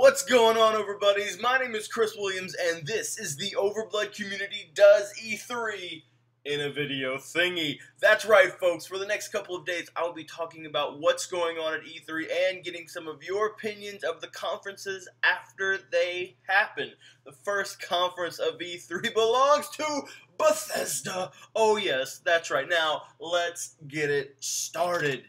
What's going on, Overbuddies? My name is Chris Williams, and this is the Overblood Community Does E3 in a video thingy. That's right, folks. For the next couple of days, I'll be talking about what's going on at E3 and getting some of your opinions of the conferences after they happen. The first conference of E3 belongs to Bethesda. Oh, yes, that's right. Now, let's get it started.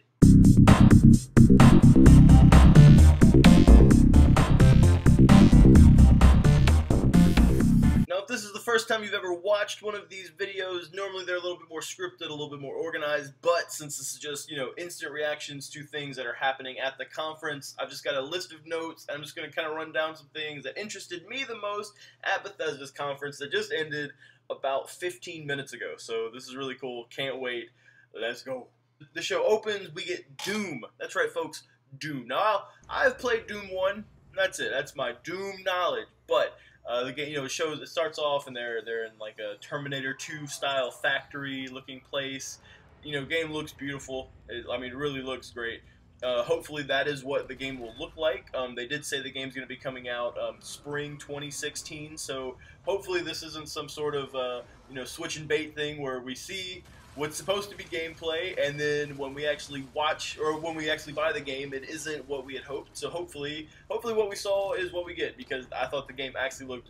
Now, if this is the first time you've ever watched one of these videos, normally they're a little bit more scripted, a little bit more organized, but since this is just, instant reactions to things that are happening at the conference, I've just got a list of notes, and I'm just going to kind of run down some things that interested me the most at Bethesda's conference that just ended about 15 minutes ago. So this is really cool. Can't wait. Let's go. The show opens, we get Doom. That's right, folks, Doom. Now, I've played Doom 1. That's it. That's my Doom knowledge, but the game, it starts off and they're in like a Terminator 2 style factory looking place. Game looks beautiful. It really looks great. Hopefully that is what the game will look like. They did say the game's going to be coming out spring 2016, so hopefully this isn't some sort of switch and bait thing where we see what's supposed to be gameplay, and then when we actually watch, or when we actually buy the game, it isn't what we had hoped. So hopefully what we saw is what we get, because I thought the game actually looked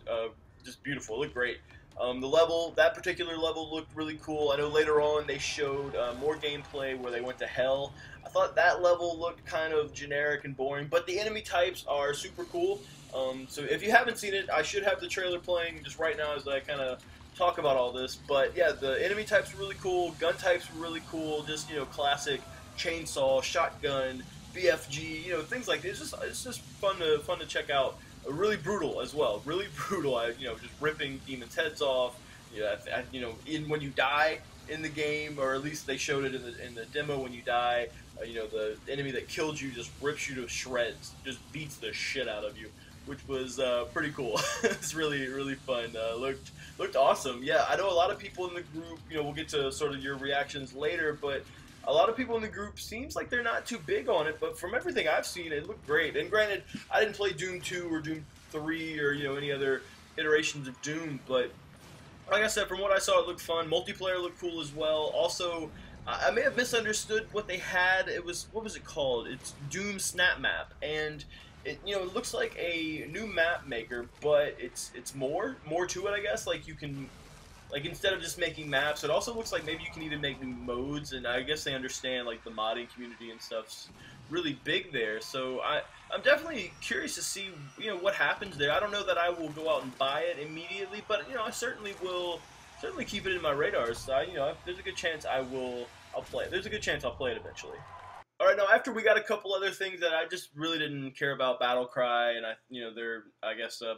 just beautiful. It looked great. That particular level looked really cool. I know later on they showed more gameplay where they went to hell. I thought that level looked kind of generic and boring, but the enemy types are super cool. So if you haven't seen it, I should have the trailer playing just right now as I kind of talk about all this. But yeah, the enemy types were really cool, gun types were really cool, just classic chainsaw, shotgun, BFG, things like this. It's just fun to check out. Really brutal as well, really brutal. Just ripping demons' heads off. When you die in the game, or at least they showed it in the demo, when you die, the enemy that killed you just rips you to shreds, just beats the shit out of you, which was pretty cool. It's really fun. Looked awesome. Yeah, I know a lot of people in the group, we'll get to sort of your reactions later, but a lot of people in the group seems like they're not too big on it, but from everything I've seen, it looked great. And granted, I didn't play Doom 2 or Doom 3 or, any other iterations of Doom, but like I said, from what I saw, it looked fun. Multiplayer looked cool as well. Also, I may have misunderstood what they had. What was it called? It's Doom Snap Map, and it looks like a new map maker, but it's more to it, I guess. Like, you can, instead of just making maps, it also looks like maybe you can even make new modes, and I guess they understand like the modding community and stuff's really big there. So I'm definitely curious to see what happens there. I don't know that I will go out and buy it immediately, but I certainly will keep it in my radar. So there's a good chance I'll play it. There's a good chance I'll play it eventually. Alright, now after we got a couple other things that I just really didn't care about, Battlecry, and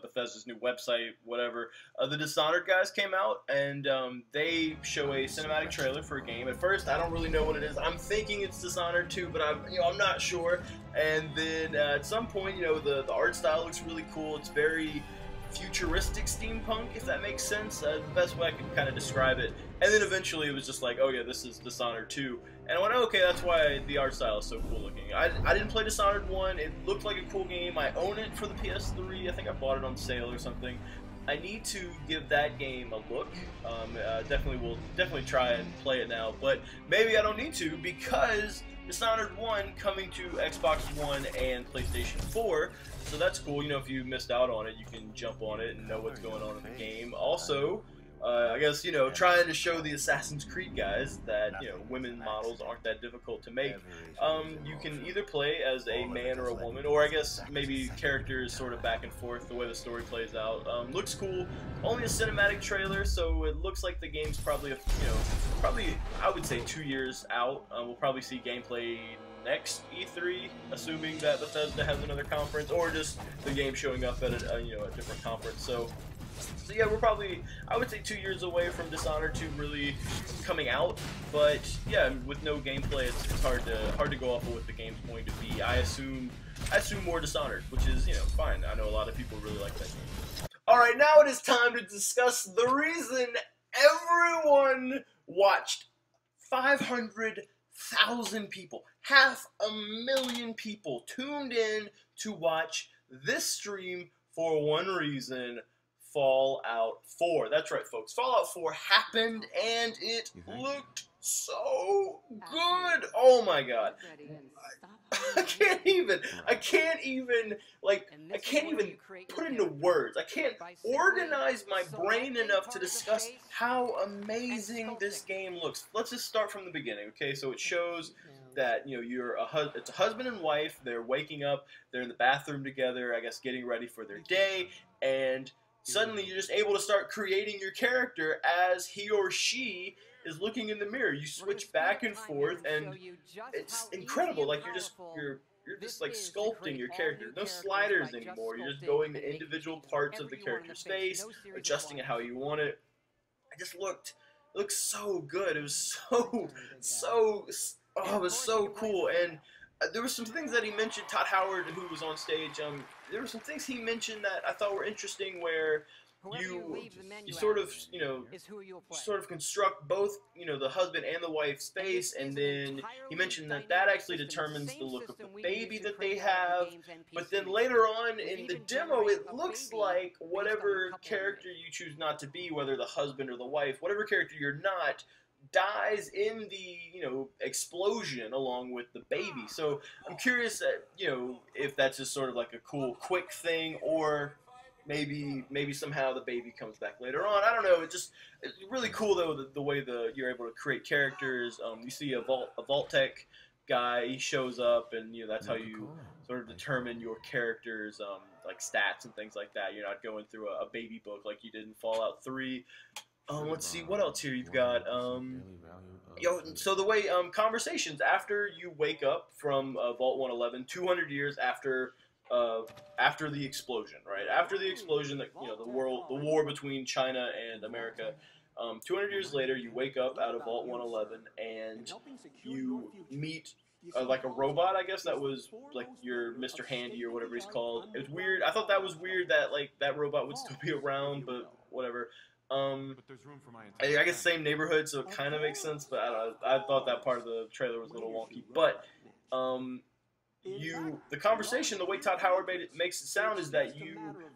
Bethesda's new website, whatever, the Dishonored guys came out, and they show a cinematic trailer for a game. At first, I don't really know what it is. I'm thinking it's Dishonored 2, but I'm not sure. And then at some point, the art style looks really cool. It's very futuristic steampunk, if that makes sense. The best way I can kind of describe it. And then eventually it was just like, oh yeah, this is Dishonored 2. And I went, okay, that's why the art style is so cool looking. I didn't play Dishonored 1. It looked like a cool game. I own it for the PS3. I think I bought it on sale or something. I need to give that game a look. Will definitely try and play it now. But maybe I don't need to, because Dishonored 1 coming to Xbox One and PlayStation 4. So that's cool. If you missed out on it, you can jump on it and know what's going on in the game. Also, I guess, trying to show the Assassin's Creed guys that, women models aren't that difficult to make. You can either play as a man or a woman, or I guess maybe characters sort of back and forth, the way the story plays out. Looks cool. Only a cinematic trailer, so it looks like the game's probably, I would say 2 years out. We'll probably see gameplay next E3, assuming that Bethesda has another conference, or just the game showing up at a different conference. So yeah, we're probably, I would say, 2 years away from Dishonored 2 really coming out. But yeah, with no gameplay, it's hard to go off of what the game's going to be. I assume more Dishonored, which is fine. I know a lot of people really like that game. All right, now it is time to discuss the reason everyone watched. 500,000 people, 500,000 people tuned in to watch this stream for one reason: Fallout 4. That's right, folks. Fallout 4 happened, and it looked so good. Oh my god. I can't even put into words. I can't organize my brain enough to discuss how amazing this game looks. Let's just start from the beginning, okay? So it shows that, you know, it's a husband and wife. They're waking up. They're in the bathroom together, I guess, getting ready for their day, and suddenly you're just able to start creating your character as he or she is looking in the mirror. You switch back and forth, and it's incredible. Like you're just like sculpting your character. No sliders anymore. You're just going to individual parts of the character's face, adjusting it how you want it. It looked so good. It was it was so cool. And there were some things that he mentioned. Todd Howard, who was on stage, there were some things he mentioned that I thought were interesting, where you sort of construct both, you know, the husband and the wife's face, and then he mentioned that actually determines the look of the baby that they have. But then later on in the demo, it looks like whatever character you choose not to be, whether the husband or the wife, whatever character you're not, dies in the, you know, explosion along with the baby. So I'm curious that, you know, if that's just sort of like a cool quick thing, or maybe somehow the baby comes back later on. I don't know. It's really cool though, the way you're able to create characters. You see a Vault-Tec guy, he shows up, and you know that's how you sort of determine your characters, like stats and things like that. You're not going through a baby book like you did in Fallout 3. Let's see what else here you've got. So the way conversations after you wake up from Vault 111, 200 years after the explosion, right? After the explosion, that, you know, the war between China and America. 200 years later, you wake up out of Vault 111, and you meet like a robot, I guess, that was like your Mr. Handy or whatever he's called. It was weird. I thought that was weird that like that robot would still be around, but whatever. I guess same neighborhood, so it kind of makes sense, but I don't know. I thought that part of the trailer was a little wonky. But the conversation, the way Todd Howard makes it sound is that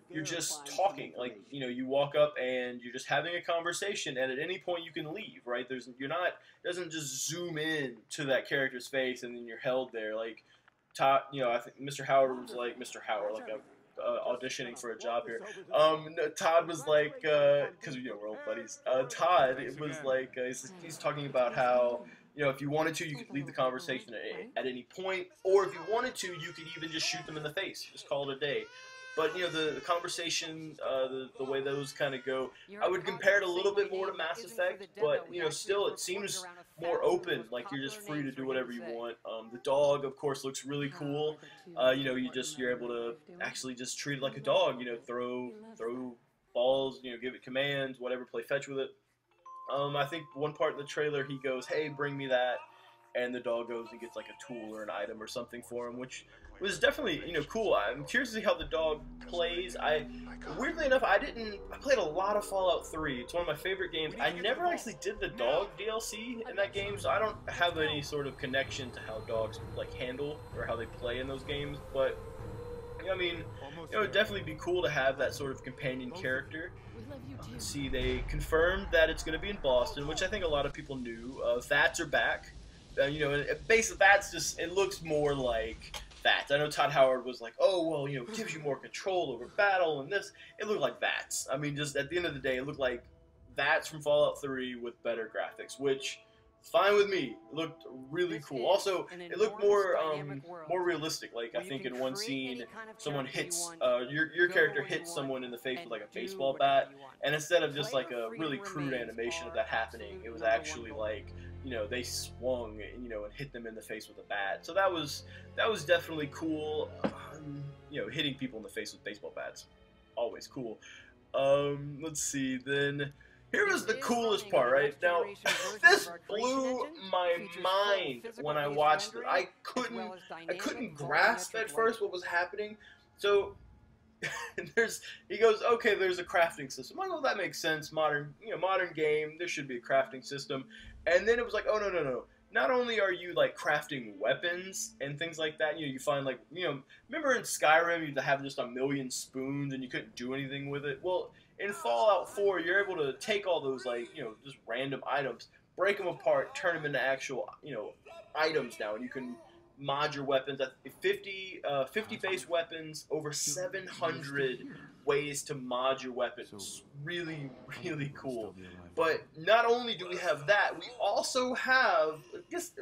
you're just talking. Like, you know, you walk up and you're just having a conversation, and at any point you can leave, right? It doesn't just zoom in to that character's face and then you're held there. Like Todd, you know, I think Mr. Howard was like Mr. Howard, like I'm auditioning for a job here. Todd was like, because you know we're old buddies. Todd, it was like he's talking about how, you know, if you wanted to, you could leave the conversation at any point, or if you wanted to, you could even just shoot them in the face, just call it a day. But you know, the conversation, the way those kind of go, I would compare it a little bit more to Mass Effect, but you know, still it seems more open, like you're just free to do whatever you want. The dog, of course, looks really cool. You know, you're able to actually just treat it like a dog. You know, throw balls, you know, give it commands, whatever, play fetch with it. I think one part in the trailer he goes, "Hey, bring me that," and the dog goes and gets like a tool or an item or something for him, which was definitely, you know, cool. I'm curious to see how the dog plays. Weirdly enough, I played a lot of Fallout 3. It's one of my favorite games. I never actually did the dog DLC in that game, so I don't have any sort of connection to how dogs like handle or how they play in those games. But you know, I mean, it would definitely be cool to have that sort of companion character. See, they confirmed that it's going to be in Boston, which I think a lot of people knew. VATS are back. You know, basically VATS it looks more like VATS. I know Todd Howard was like, oh, well, you know, it gives you more control over battle and this. It looked like VATS. I mean, just at the end of the day, it looked like VATS from Fallout 3 with better graphics, which is fine with me. It looked really cool. Also, it looked more realistic. Like, I think in one scene, someone hits, your character hits someone in the face with like a baseball bat, and instead of just like a really crude animation of that happening, it was actually like, you know, they swung, you know, and hit them in the face with a bat. So that was definitely cool. You know, hitting people in the face with baseball bats, always cool. Let's see. Then here was the coolest part, right? Now, this blew my mind when I watched it. I couldn't grasp at first what was happening. So he goes, okay, there's a crafting system. I go, that makes sense. Modern game, there should be a crafting system. And then it was like, oh, no. not only are you like crafting weapons and things like that, you find like, remember in Skyrim you'd have just a million spoons and you couldn't do anything with it? Well, in Fallout 4, you're able to take all those like, just random items, break them apart, turn them into actual, items now, and you can mod your weapons at 50 base weapons, over 700 ways to mod your weapons. Really, really cool. But not only do we have that, we also have, just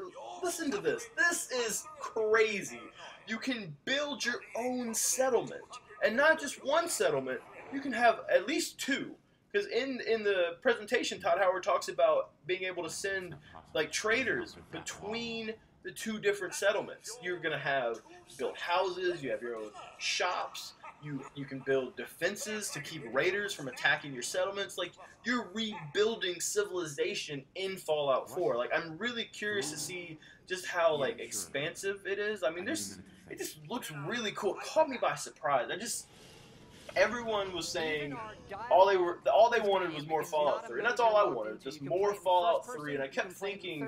listen to this. This is crazy. You can build your own settlement, and not just one settlement. You can have at least two. Because in the presentation, Todd Howard talks about being able to send like traders between the two different settlements. You're gonna have built houses. You have your own shops. You can build defenses to keep raiders from attacking your settlements. Like, you're rebuilding civilization in Fallout 4. Like, I'm really curious to see just how like expansive it is. I mean, it just looks really cool. It caught me by surprise. Everyone was saying all they wanted was more Fallout 3, and that's all I wanted, just more Fallout 3. And I kept thinking,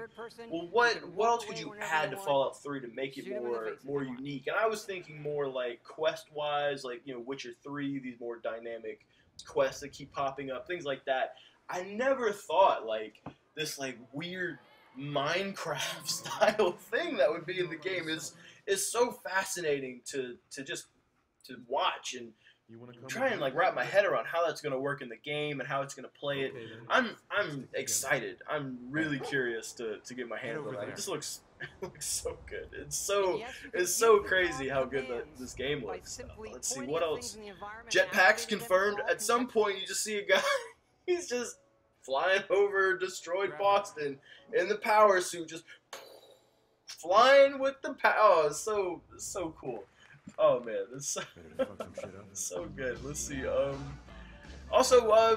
well, what else could you add to Fallout 3 to make it more unique? And I was thinking more like quest-wise, like Witcher 3, these more dynamic quests that keep popping up, things like that. I never thought like this like weird Minecraft style thing that would be in the game is so fascinating to watch and try and like wrap my head around how that's going to work in the game and how it's going to play it. I'm excited. I'm really curious to get my hands on that. It just looks so good. It's so crazy how good this game looks. Let's see what else. Jetpacks confirmed. At some point, you just see a guy. He's just flying over destroyed Boston in the power suit, just flying with the power. Oh, it's so cool. Oh man, this is so good. Let's see. Also, I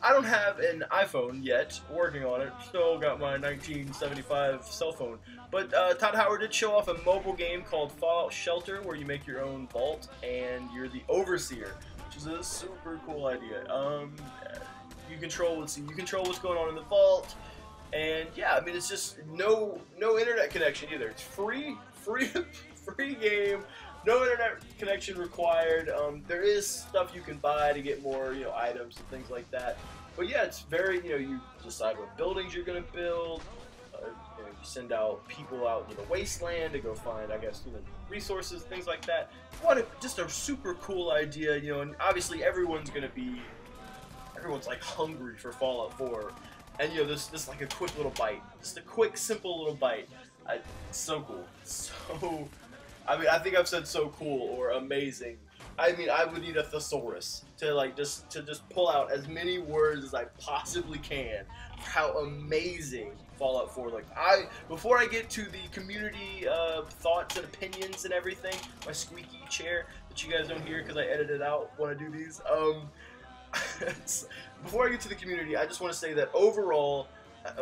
don't have an iPhone yet. Working on it. Still got my 1975 cell phone. But Todd Howard did show off a mobile game called Fallout Shelter, where you make your own vault and you're the overseer, which is a super cool idea. You control what's going on in the vault, and yeah, I mean it's just no internet connection either. It's free game. No internet connection required. There is stuff you can buy to get more, items and things like that. But yeah, it's very, you decide what buildings you're going to build. You send out people out in the wasteland to go find, I guess, resources, things like that. Just a super cool idea, and obviously everyone's like hungry for Fallout 4. And, this like a quick little bite. Just a quick, simple little bite. It's so cool. I mean, I think I've said so cool or amazing. I mean, I would need a thesaurus to just pull out as many words as I possibly can for how amazing Fallout 4 looks. Before I get to the community thoughts and opinions and everything, my squeaky chair that you guys don't hear because I edited out when I do these. Before I get to the community, I just want to say that overall,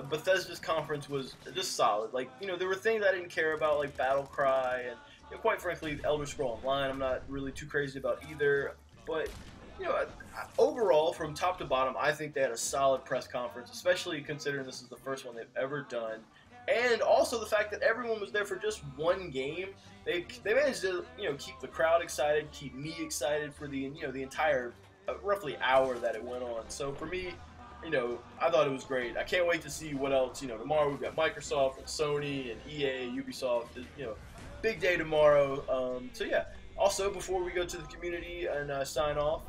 Bethesda's conference was just solid. Like, there were things I didn't care about, like Battlecry and, quite frankly, Elder Scrolls Online, I'm not really too crazy about either. But, overall, from top to bottom, I think they had a solid press conference, especially considering this is the first one they've ever done. And also the fact that everyone was there for just one game. They managed to, keep the crowd excited, keep me excited for the, the entire roughly hour that it went on. So for me, I thought it was great. I can't wait to see what else. Tomorrow we've got Microsoft and Sony and EA, Ubisoft, big day tomorrow. So yeah. Also, before we go to the community and sign off,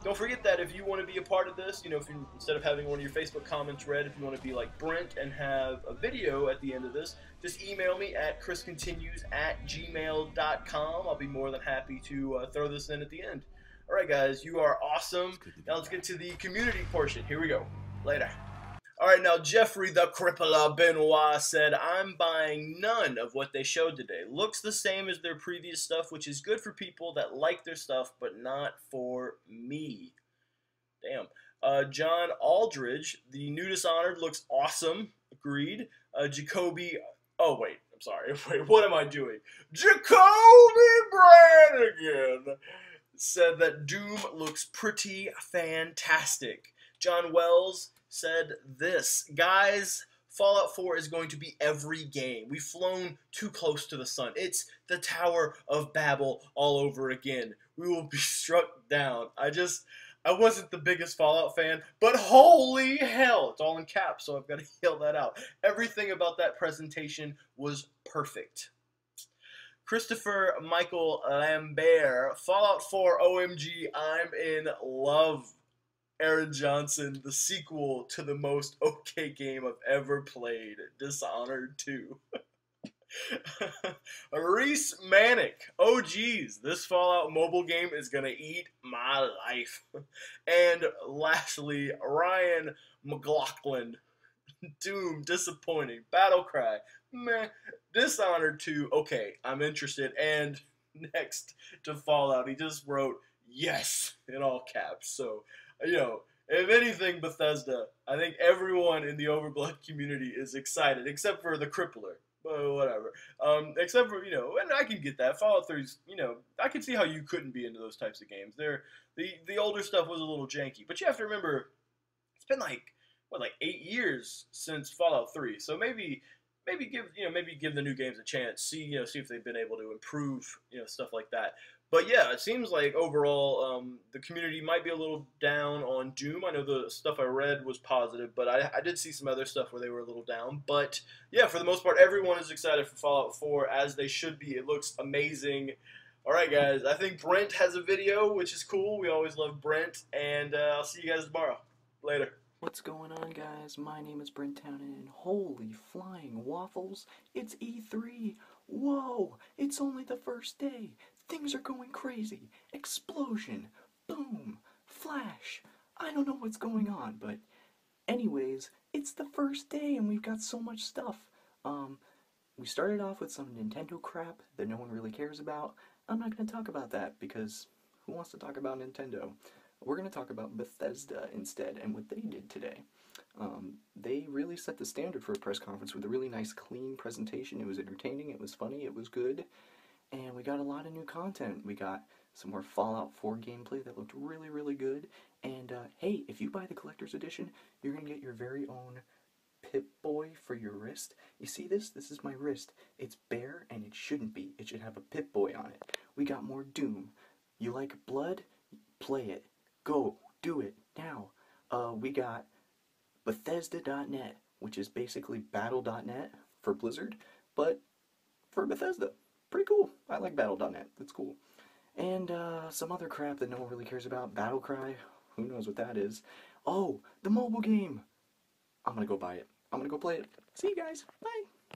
don't forget that if you want to be a part of this, if you, instead of having one of your Facebook comments read, if you want to be like Brent and have a video at the end of this, just email me at chriscontinues@gmail.com. I'll be more than happy to throw this in at the end. All right, guys, you are awesome. Now let's get to the community portion. Here we go. Later. All right, now Jeffrey the Crippler Benoit said, I'm buying none of what they showed today. Looks the same as their previous stuff, which is good for people that like their stuff, but not for me. Damn. John Aldridge, the new Dishonored looks awesome. Agreed. Jacoby, oh wait, I'm sorry. Wait, what am I doing? Jacoby Brannigan said that Doom looks pretty fantastic. John Wells said this, guys, Fallout 4 is going to be every game. We've flown too close to the sun. It's the Tower of Babel all over again. We will be struck down. I wasn't the biggest Fallout fan, but holy hell, it's all in caps, so I've got to yell that out. Everything about that presentation was perfect. Christopher Michael Lambert, Fallout 4 OMG, I'm in love. Aaron Johnson, the sequel to the most okay game I've ever played, Dishonored 2. Reese Manick, oh geez, this Fallout mobile game is gonna eat my life. And lastly, Ryan McLaughlin, Doom, disappointing. Battlecry, meh. Dishonored 2, okay, I'm interested. And next to Fallout, he just wrote yes in all caps. So, if anything, Bethesda, I think everyone in the Overblood community is excited, except for the Crippler. Whatever. Except for, and I can get that. Fallout 3's, I can see how you couldn't be into those types of games. The older stuff was a little janky. But you have to remember, it's been like 8 years since Fallout 3. So maybe give the new games a chance. See if they've been able to improve, stuff like that. But yeah, it seems like overall the community might be a little down on Doom. I know the stuff I read was positive, but I did see some other stuff where they were a little down. But yeah, for the most part, everyone is excited for Fallout 4, as they should be. It looks amazing. All right, guys, I think Brent has a video, which is cool. We always love Brent, and I'll see you guys tomorrow. Later. What's going on, guys? My name is Brent Townend, and holy flying waffles, it's E3! Whoa! It's only the first day! Things are going crazy! Explosion! Boom! Flash! I don't know what's going on, but anyways, it's the first day and we've got so much stuff. We started off with some Nintendo crap that no one really cares about. I'm not going to talk about that because who wants to talk about Nintendo? We're going to talk about Bethesda instead and what they did today. They really set the standard for a press conference with a really nice, clean presentation. It was entertaining, it was funny, it was good, and we got a lot of new content. We got some more Fallout 4 gameplay that looked really, really good, and hey, if you buy the Collector's Edition, you're going to get your very own Pip-Boy for your wrist. You see this? This is my wrist. It's bare, and it shouldn't be. It should have a Pip-Boy on it. We got more Doom. You like blood? Play it. Go, do it, now. We got Bethesda.net, which is basically Battle.net for Blizzard, but for Bethesda. Pretty cool. I like Battle.net. That's cool. And some other crap that no one really cares about. Battlecry. Who knows what that is. Oh, the mobile game. I'm gonna go buy it. I'm gonna go play it. See you guys. Bye.